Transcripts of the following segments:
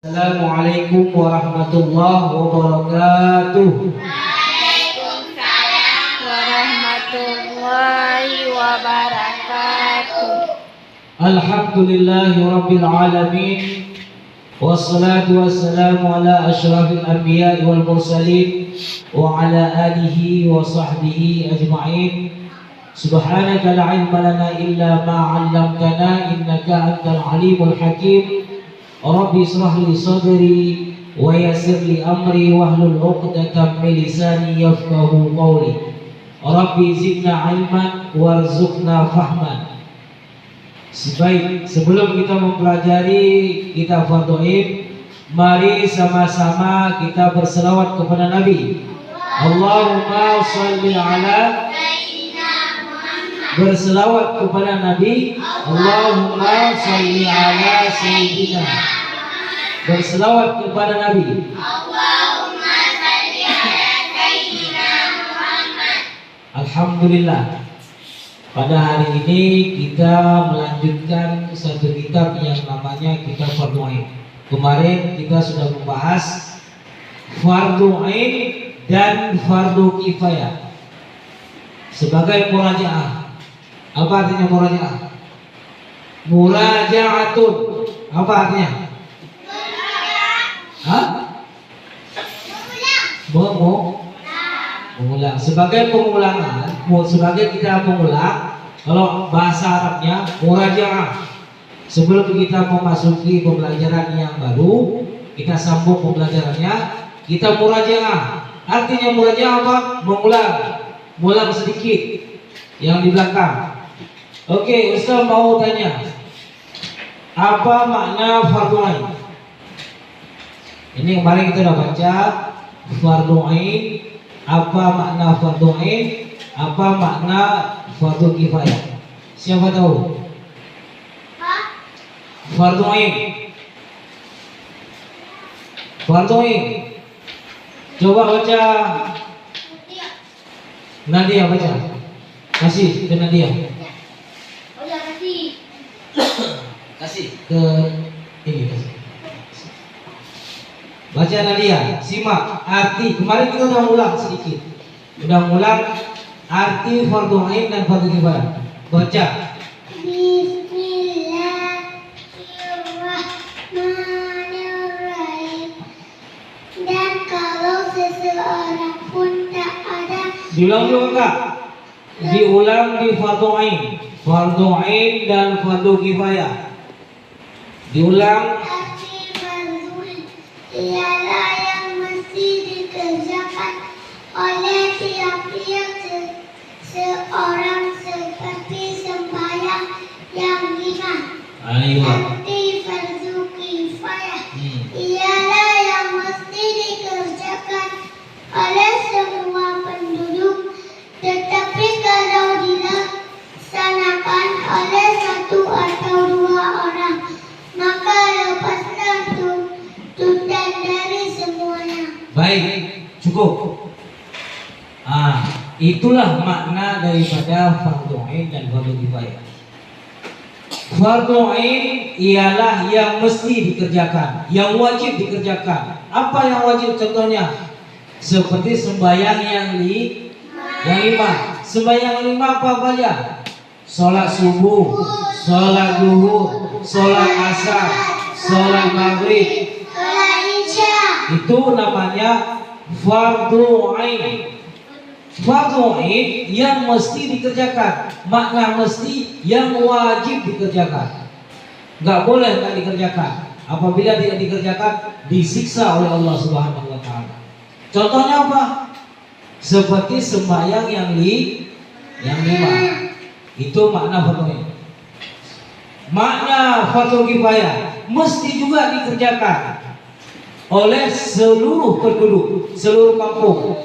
Assalamualaikum warahmatullahi wabarakatuh. Waalaikumsalam warahmatullahi wabarakatuh. Alhamdulillahi rabbil alamin. Wassalatu wassalamu ala asyrafil anbiya'i wal mursalin wa ala alihi wa sahbihi ajma'in. Subhanaka la ilma lana illa ma 'allamtana innaka antal alimul hakim. Rabbi israh li sadri wa yassir li amri wahlul 'uqdatam min lisani yafqahu qawli. Rabbi zidna ilman warzuqna fahman. Baik, sebelum kita mempelajari kitab Fardhu Ain, mari sama-sama kita berselawat kepada Nabi. Allahumma shalli ala berselawat kepada Nabi. Allahumma shalli ala sayyidina. Berselawat kepada Nabi. Allahumma shalli ala sayyidina Muhammad. Alhamdulillah. Pada hari ini kita melanjutkan satu kitab yang namanya kitab Fardhu Ain. Kemarin kita sudah membahas Fardhu Ain dan Fardhu Kifayah sebagai murajaah. Apa artinya murajaah? Murajaatun. Apa artinya? Hah? Mengulang. Sebagai pengulangan, sebagai kita mengulang. Kalau bahasa Arabnya murajaah. Sebelum kita memasuki pembelajaran yang baru, kita sambung pembelajarannya, kita murajaah. Artinya murajaah apa? Mengulang. Mengulang sedikit yang di belakang. Oke, Ustaz mau tanya, apa makna Fardhu Ain? Ini kemarin kita sudah baca Fardhu Ain. Apa makna Fardhu Ain? Apa makna Fardhu Kifayah? Siapa tahu? Fardhu Ain. Fardhu Ain. Coba baca. Nadia baca. Kasih ke Nadia. Kasih ke ini, kasih. Baca Nadia, simak arti. Kemarin kita udah ulang sedikit. Udah ulang arti Fardhu Ain dan Fardhu Kifayah. Baca. Bismillahirrahmanirrahim. Dan kalau seseorang pun tak ada. Diulang juga enggak? Diulang di Fardhu Ain. Fardhu Ain dan Fardhu Kifayah. Diulang. Arti fardhu ialah yang mesti dikerjakan oleh tiap-tiap seorang seperti sembahyang yang 5. Ayo. Arti fardhu kifayah ialah yang mesti dikerjakan oleh semua penduduk, tetapi kalau dilaksanakan oleh satu atau dua orang, maka lepaslah tuntutan dari semuanya. Baik, cukup. Itulah makna daripada Fardhu Ain dan Fardhu Kifayah. Fardhu Ain ialah yang mesti dikerjakan, yang wajib dikerjakan. Apa yang wajib? Contohnya seperti sembahyang yang 5. Sembahyang 5 apa saja? Sholat subuh, sholat zuhur, sholat asar, sholat maghrib, Sholat Isya. itu namanya Fardhu Ain. Fardhu Ain yang mesti dikerjakan. Makna mesti yang wajib dikerjakan. Nggak boleh nggak dikerjakan. Apabila tidak dikerjakan, disiksa oleh Allah Subhanahu wa Ta'ala. Contohnya apa? Seperti sembahyang yang 5. Itu makna Fardhu Ain. Makna Fardhu Kifayah mesti juga dikerjakan oleh seluruh penduduk, seluruh kampung.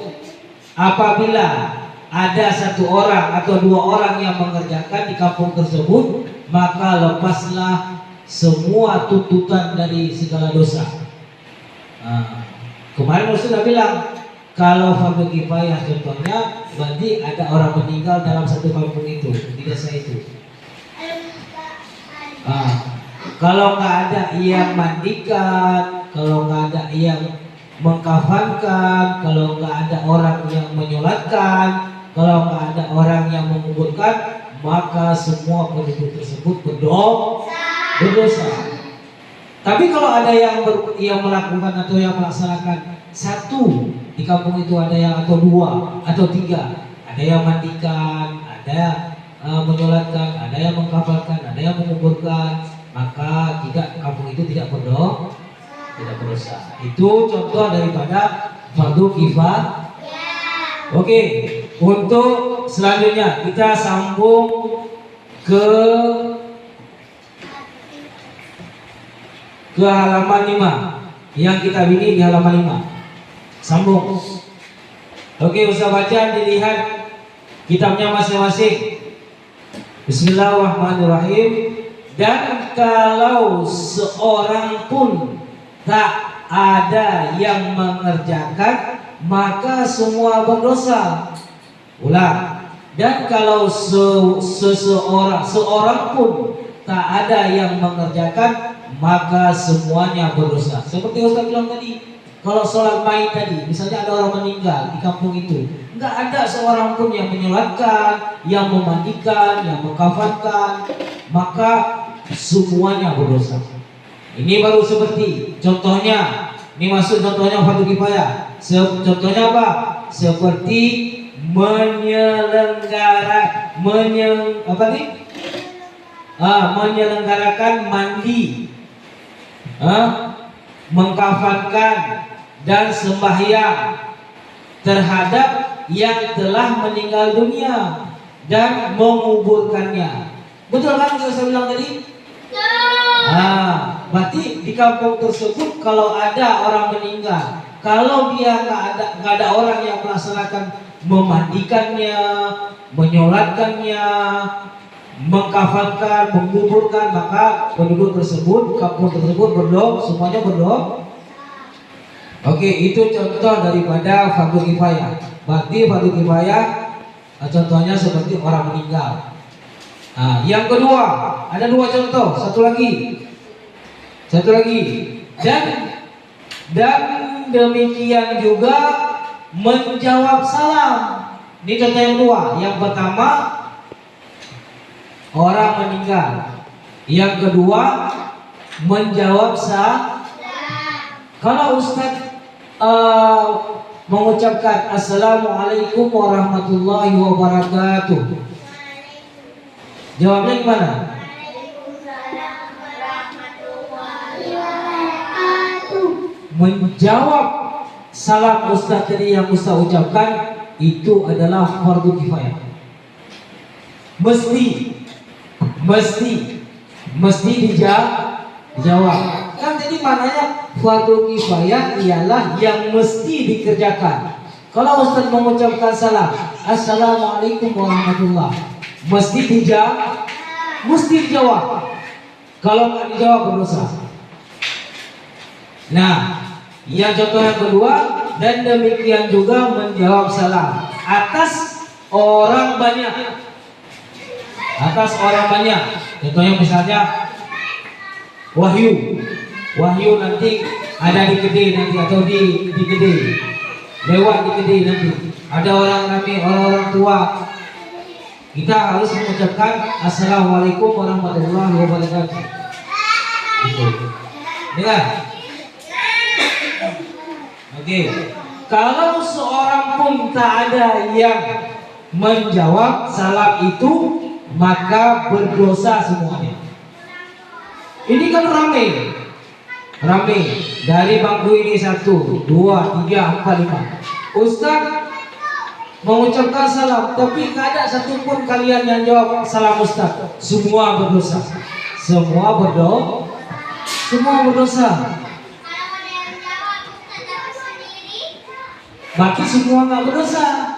Apabila ada satu orang atau dua orang yang mengerjakan di kampung tersebut, maka lepaslah semua tuntutan dari segala dosa. Kemarin sudah bilang, kalau Fardhu Kifayah contohnya, berarti ada orang meninggal dalam satu kampung itu, di desa itu. Kalau nggak ada yang mandikan, kalau nggak ada yang mengkafankan, kalau nggak ada orang yang menyolatkan, kalau nggak ada orang yang menguburkan, maka semua penduduk tersebut berdosa. Tapi kalau ada yang melakukan atau yang melaksanakan satu di kampung itu, ada yang atau dua atau tiga, ada yang mandikan, ada menyolatkan, ada yang mengkafalkan, ada yang menguburkan, maka kampung itu tidak berdosa. Itu contoh daripada fardu kifayah. Oke, untuk selanjutnya kita sambung ke halaman 5. Yang kita bikin di halaman 5. Sambung. Oke, Ustaz baca, dilihat kitabnya masing-masing. Bismillahirrahmanirrahim. Dan kalau seorang pun tak ada yang mengerjakan, maka semua berdosa. Ulang. Dan kalau seorang pun tak ada yang mengerjakan, maka semuanya berdosa. Seperti Ustaz bilang tadi, kalau sholat mayit tadi, misalnya ada orang meninggal di kampung itu, nggak ada seorang pun yang menyolatkan, yang memandikan, yang mengkafankan, maka semuanya berdosa. Ini baru seperti contohnya. Ini maksud contohnya fardu kifayah. Contohnya apa? Seperti menyelenggarakan mandi, mengkafankan dan sembahyang terhadap yang telah meninggal dunia dan menguburkannya. Betul kan yang saya bilang tadi? Berarti di kampung tersebut kalau ada orang meninggal, kalau dia nggak ada orang yang melaksanakan memandikannya, menyolatkannya, mengkafankan, menguburkan, maka penduduk tersebut, kampung tersebut semuanya berdosa. Oke, itu contoh daripada fardu kifayah. Berarti fardu kifayah contohnya seperti orang meninggal. Yang kedua, ada dua contoh, satu lagi. Dan demikian juga menjawab salam. Ini contoh yang kedua. Yang pertama, orang meninggal. Yang kedua, menjawab salam. Kalau Ustaz mengucapkan Assalamualaikum warahmatullahi wabarakatuh, jawabnya gimana? Menjawab salam Ustaz tadi yang Ustaz ucapkan itu adalah fardu kifayah. Mesti dijawab. Kan tadi maknanya fardu kifayah ialah yang mesti dikerjakan. Kalau Ustaz mengucapkan salam Assalamualaikum warahmatullahi, mesti dijawab. Kalau nggak dijawab berdosa. Nah, yang contoh yang kedua, dan demikian juga menjawab salam atas orang banyak. Contohnya misalnya Wahyu nanti ada di Kedai nanti, atau di Kedai, lewat di Kedai nanti ada orang tua, kita harus mengucapkan Assalamualaikum warahmatullahi wabarakatuh. Ya. Oke. Kalau seorang pun tak ada yang menjawab salam itu, maka berdosa semuanya. Ini kan ramai dari bangku ini 1, 2, 3, 4, 5. Ustaz mengucapkan salam, tapi tidak ada satupun kalian yang jawab salam Ustaz. Semua berdosa. Berarti semua nggak berdosa,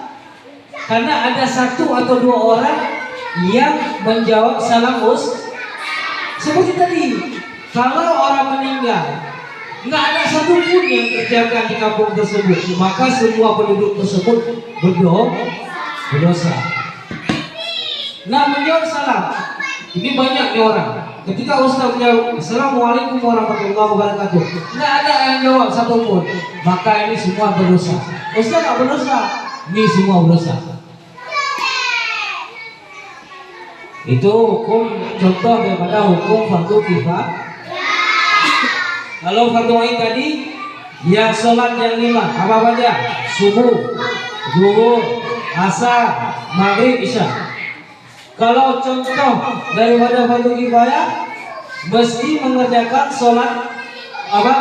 karena ada 1 atau 2 orang yang menjawab salam Ustaz. Seperti tadi, kalau orang meninggal, nggak ada satupun yang kerjakan di kampung tersebut, maka semua penduduk tersebut berdosa. Nah, menjawab salam ini banyak nih orang, Ketika Ustaz menjawab Assalamualaikum warahmatullahi wabarakatuh, nggak ada yang jawab satupun, maka ini semua berdosa. Ustaz nggak berdosa, ini semua berdosa. Itu hukum contoh daripada hukum fardu kifayah. Kalau fardu ain tadi yang sholat yang 5 apa aja? Subuh, zuhur, asar, maghrib, isya. Kalau contoh daripada fardu kifayah, mesti mengerjakan sholat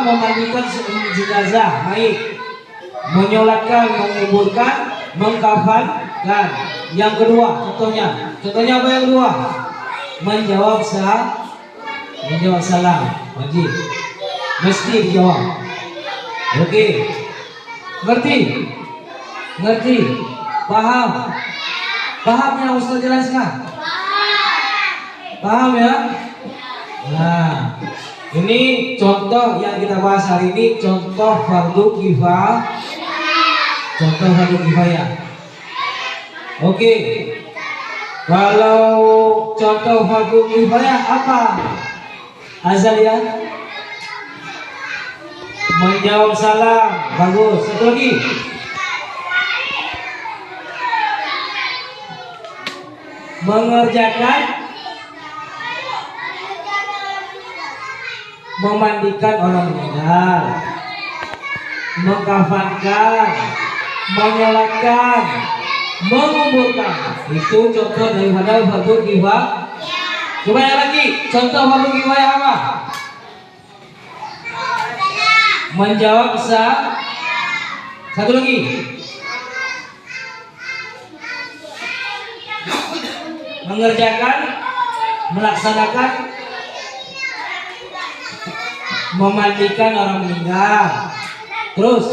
memandikan jenazah, mayit, menyolatkan, menguburkan, mengkafankan. Yang kedua, contohnya apa yang kedua? Menjawab salam, wajib, mesti dijawab. Oke, ngerti, paham yang Ustaz jelaskan? Paham ya? Nah, ini contoh yang kita bahas hari ini, contoh fardu kifayah. Oke, kalau contoh fardu kifayah apa? Azaliyah, menjawab salam, bagus. Satu lagi, mengerjakan, memandikan orang meninggal, mengkafankan, menyolatkan, menguburkan. Itu contoh daripada fardu kifayah. Coba yang lagi, contoh fardu kifayah apa? Menjawab satu lagi, mengerjakan, melaksanakan, memandikan orang meninggal. Terus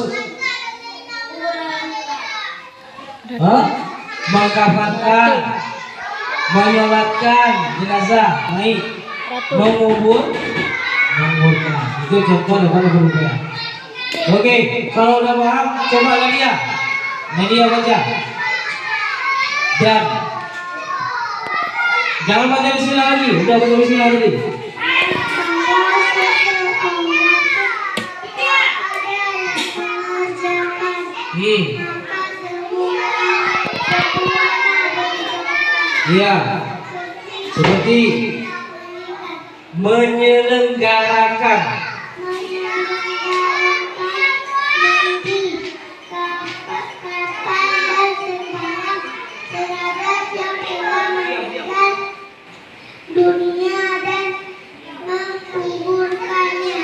mengkafankan, menyolatkan jenazah, mayit, menguburkan. Itu contoh daripada fardu kifayah. Oke, kalau udah paham, coba lagi ya. Media baca. Dan jangan baca bismillah lagi. Udah baca bismillah tadi. Iya. Seperti menyelenggarakan, dunia dan menguburkannya.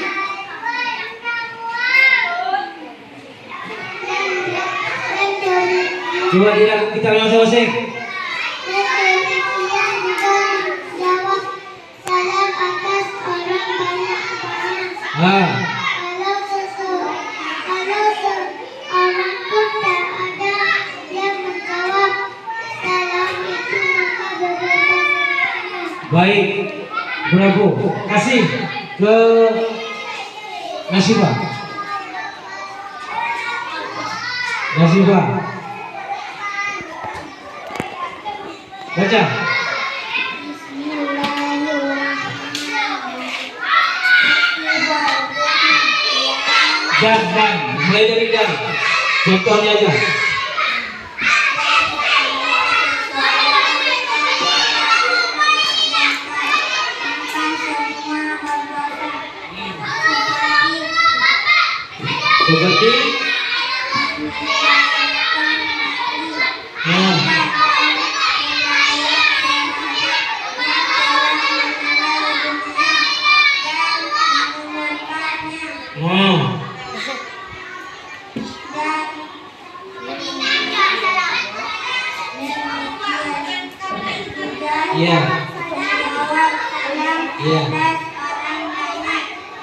Coba kita masing-masing. Demikian juga menjawab salam atas orang banyak. Kalau seorang pun tak ada yang menjawab salam itu, maka berdosa. Baik, bravo. Kasih ke Nasibah. Baca. Dan mulai dari dan. Contohnya aja. Seperti Iya. Iya.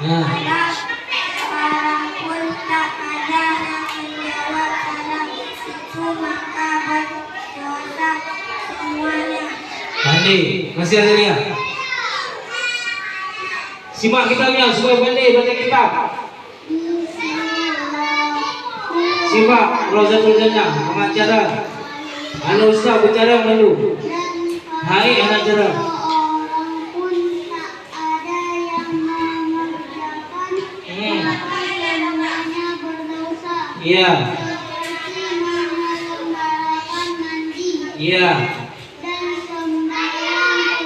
Nah. Orang pun tak ada yang menjawab salam itu, maka berdosa semuanya. Pandai, masih ada dia. Simak kitabnya supaya pandai baca kitab. Simak Rozatul Jannah, pengacara. Anu Ustaz bicara dulu. Hai anak jera. Orang pun tak Iya. seperti menyelenggarakan mandi Iya. dan sembahyang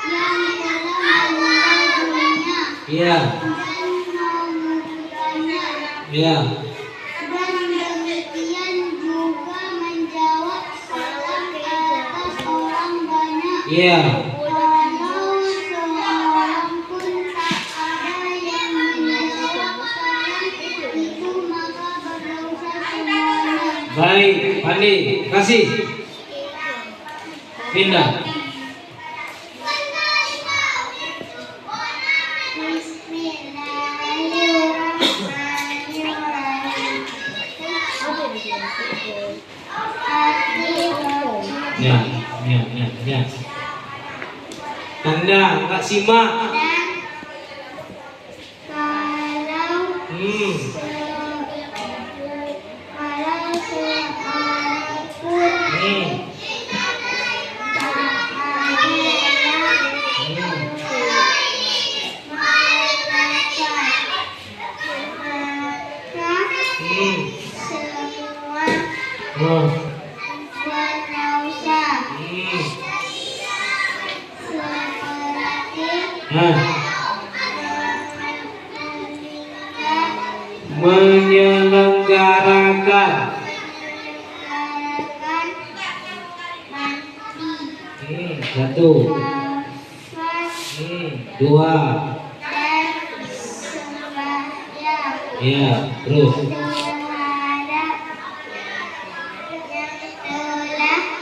kepada yang telah meninggal dunia Iya. dan menguburkannya. Iya. Dan demikian juga menjawab salam atas orang banyak. Iya. Kalau seorang pun tak ada yang menjawab salam itu, maka berdosa semuanya. Baik, Pandi, kasih. Pindah. Bismillahirrahmanirrahim. Ya. Tanda, Kak Sima. Dan kalau kalau seorang pun tak ada yang semua berdosa seperti menyelenggarakan mandi, satu, nafas, dua, dan sembahyang ya, terus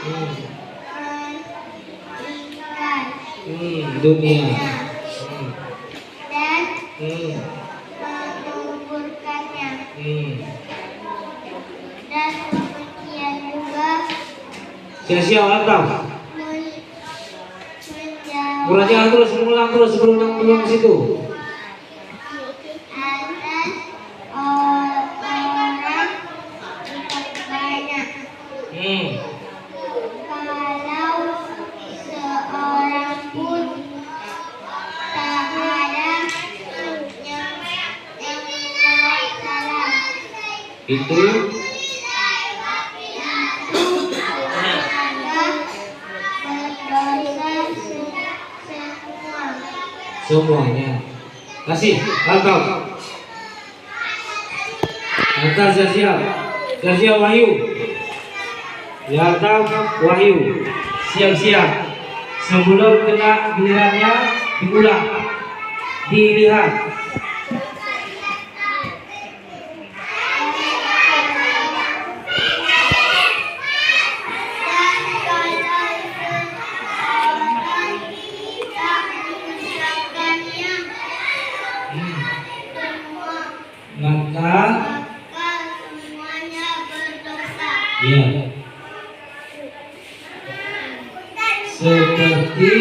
terhadap yang telah meninggal dunia. dan menguburkannya. Dan demikian juga Sia-sia atau menjawab kurangnya terus mengulang terus sebelum situ. atas orang banyak. Kalau seorang pun tak ada yang menjawab salam Itu semuanya. Kasih, Altaf. Altaf Sia-sia Wahyu. Ya Altaf Wahyu. Siap-siap. Sebelum kena gilirannya diulang. Dilihat. Maka semuanya berdosa ya seperti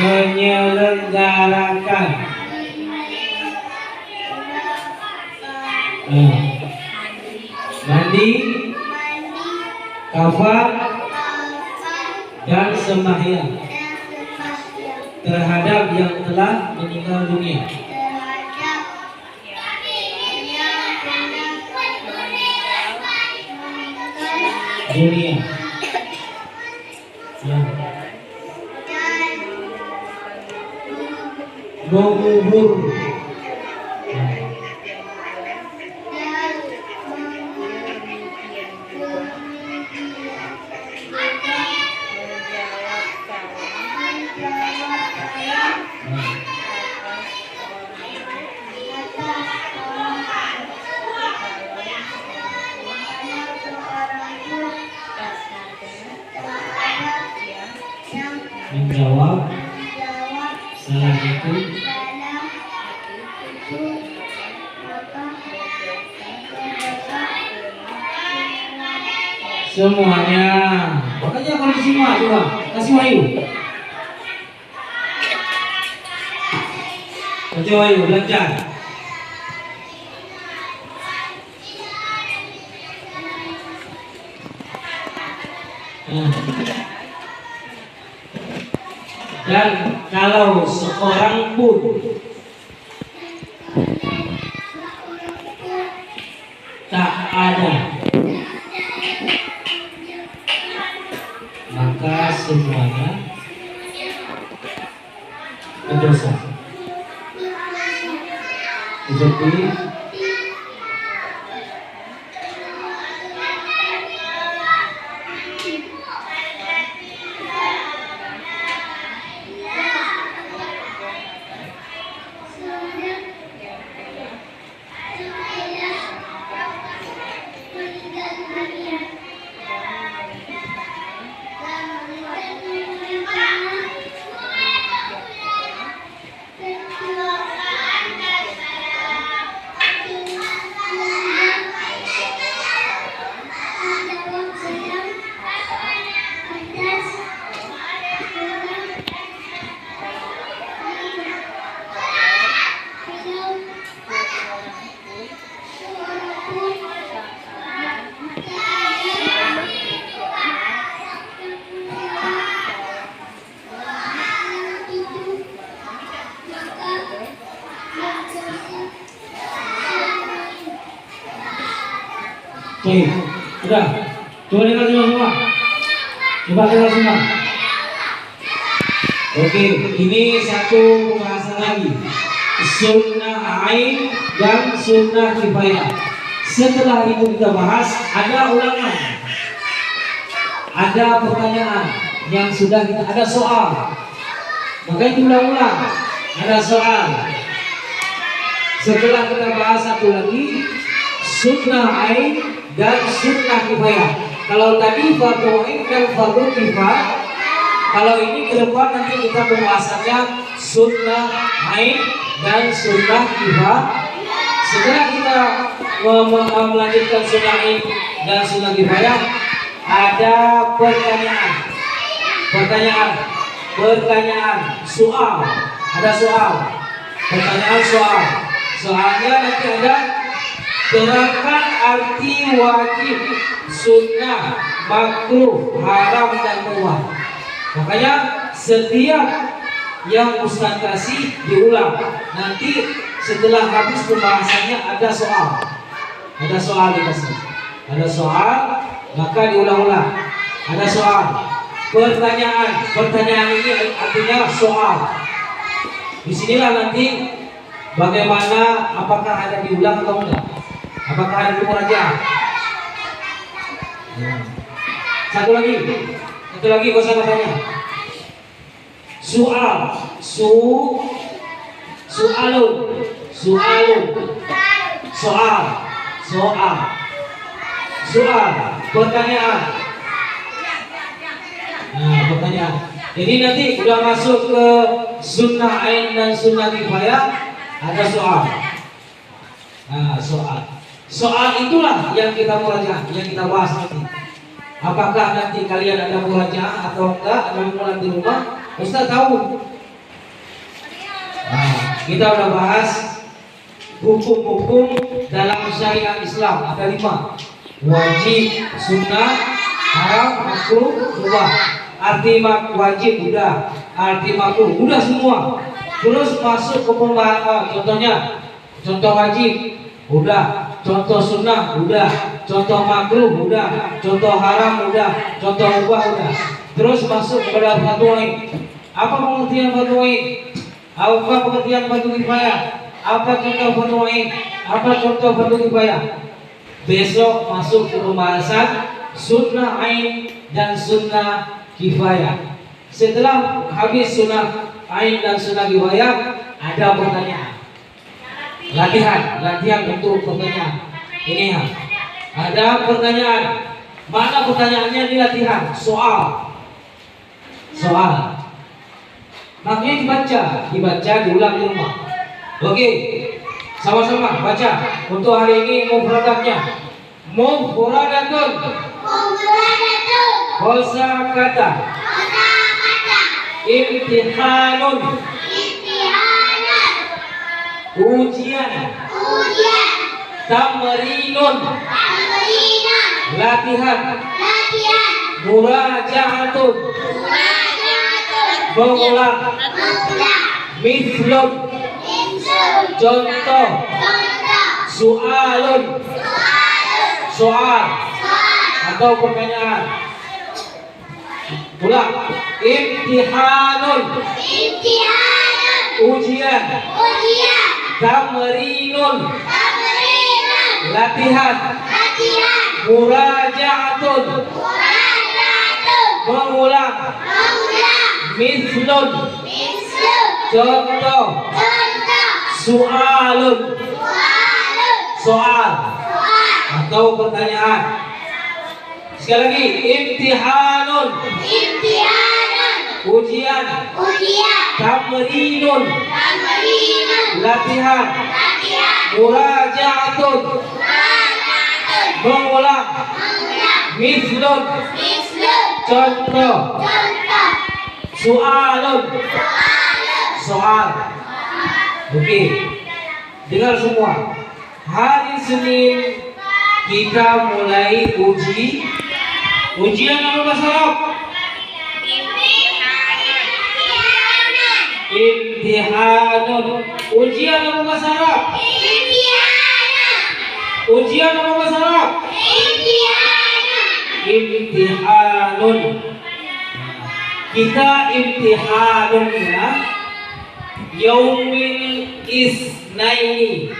menyelenggarakan mandi, kafar, dan sembahyang terhadap yang telah meninggal dunia. Dunia. Ya. Mengubur. Menjawab salah itu semuanya. Makanya kalau disimak coba kasih Wahyu. Kasih Wahyu belajar. Dan kalau seorang pun Tak ada. Maka semuanya berdosa. Seperti baik, sudah. Coba dengar semua. Coba dengar semua. Oke, ini satu pembahasan lagi. Sunnah ain dan sunnah kifayah. Setelah itu kita bahas, ada ulangan, ada pertanyaan yang sudah kita, ada soal. Makanya diulang-ulang. Ada soal. Setelah kita bahas satu lagi, sunnah ain dan sunnah kifayah. Kalau tadi fardu ain dan fardu kifayah, kalau ini ke depan nanti kita pembahasannya sunnah ain dan sunnah kifayah. Setelah kita melanjutkan sunnah ain dan sunnah kifayah, ada pertanyaan, soal, ada soal, pertanyaan soal. Soalnya nanti ada terangkan arti wajib, sunnah, makruh, haram dan mubah. Makanya setiap yang Ustaz kasih diulang. Nanti setelah habis pembahasannya ada soal. Ada soal dikasih. Ada soal, maka diulang-ulang. Ada soal. Pertanyaan ini artinya soal. Disinilah nanti bagaimana, apakah ada diulang atau enggak? Apakah ada murajaah? Satu lagi kosakatanya. Soal, pertanyaan. Nah, pertanyaan. Jadi nanti udah masuk ke sunnah ain dan sunnah kifayah, ada soal. Nah, soal itulah yang kita murajaah, yang kita bahas nanti. Apakah nanti kalian ada murajaah atau enggak, ada mulan di rumah? Ustaz tahu. Nah, kita udah bahas hukum-hukum dalam syariat Islam, ada 5. Wajib, sunnah, haram, makruh, mubah. Arti wajib udah, arti makruh udah semua. Terus masuk ke pembahasan, contoh wajib udah, contoh sunnah udah, contoh makruh udah, contoh haram udah, contoh mubah udah. Terus masuk kepada fardu ain. Apa pengertian fardu ain? Apa pengertian fardu kifayah? Apa contoh fardu ain? Apa contoh fardu kifayah? Besok masuk ke pembahasan sunnah ain dan sunnah kifayah. Setelah habis sunnah ain dan sunnah kifayah, ada pertanyaan. Latihan untuk pertanyaan. Ini ya. Ada pertanyaan. Mana pertanyaannya di latihan? Soal. Makanya dibaca diulang di rumah. Oke. Sama-sama baca. Untuk hari ini mufradatnya. Mufradatun. Kosakata. Imtihanun. Ujian. Tamrinun. Latihan. Murajaatun. Mengulang. Mislun. Contoh. Soalun. Soal atau pertanyaan. Ulang. Imtihanun. Ujian. Tamrinun. Latihan. Murajaatun. Mengulang. Mislun. Contoh. Soalun. Soal atau pertanyaan. Sekali lagi. Imtihanun. Ujian. Tamrinun. Latihan. Murajaatun. Mengulang. Mislun. Contoh. Soalun. Soal. Oke. Dengar semua. Hari Senin kita mulai ujian apa bahasa Arab? Imtihanun. Ujian apa bahasa Arab? Ujian apa bahasa Arab? Imtihanun. Kita imtihanun ya. Yaumil Isnaini.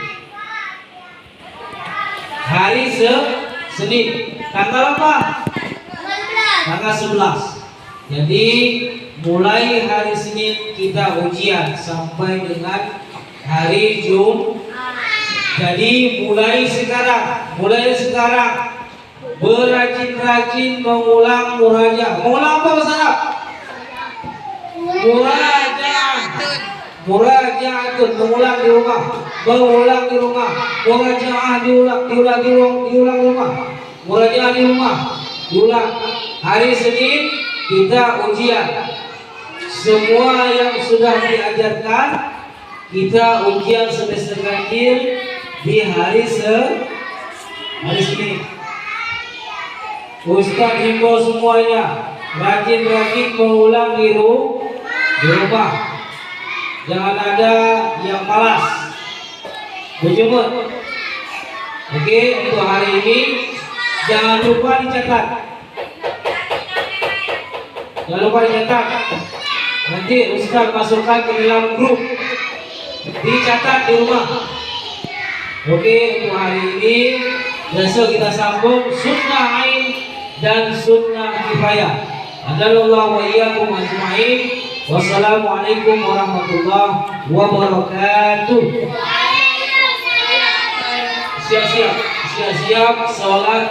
Hari Senin. Tanggal apa? Tanggal 11. Jadi mulai hari Senin kita ujian sampai dengan hari Jumat. Jadi mulai sekarang berajin-rajin mengulang murajaah. Mengulang apa bahasa Arab? Murajaatun, mengulang di rumah. Murajaah diulang di rumah. Murajaah di rumah. Diulang. Hari Senin kita ujian. Semua yang sudah diajarkan kita ujian semester akhir di hari Senin. Ustaz himbau semuanya rajin-rajin mengulang di rumah. Jangan ada yang malas berjemur. Oke, untuk hari ini jangan lupa dicatat. Nanti Ustaz masukkan ke dalam grup. Dicatat di rumah. Oke, untuk hari ini besok kita sambung sunnah ain dan sunnah kifayah. Adallahu wa iyyakum ajma'in. Wassalamualaikum warahmatullahi wabarakatuh. Siap-siap sholat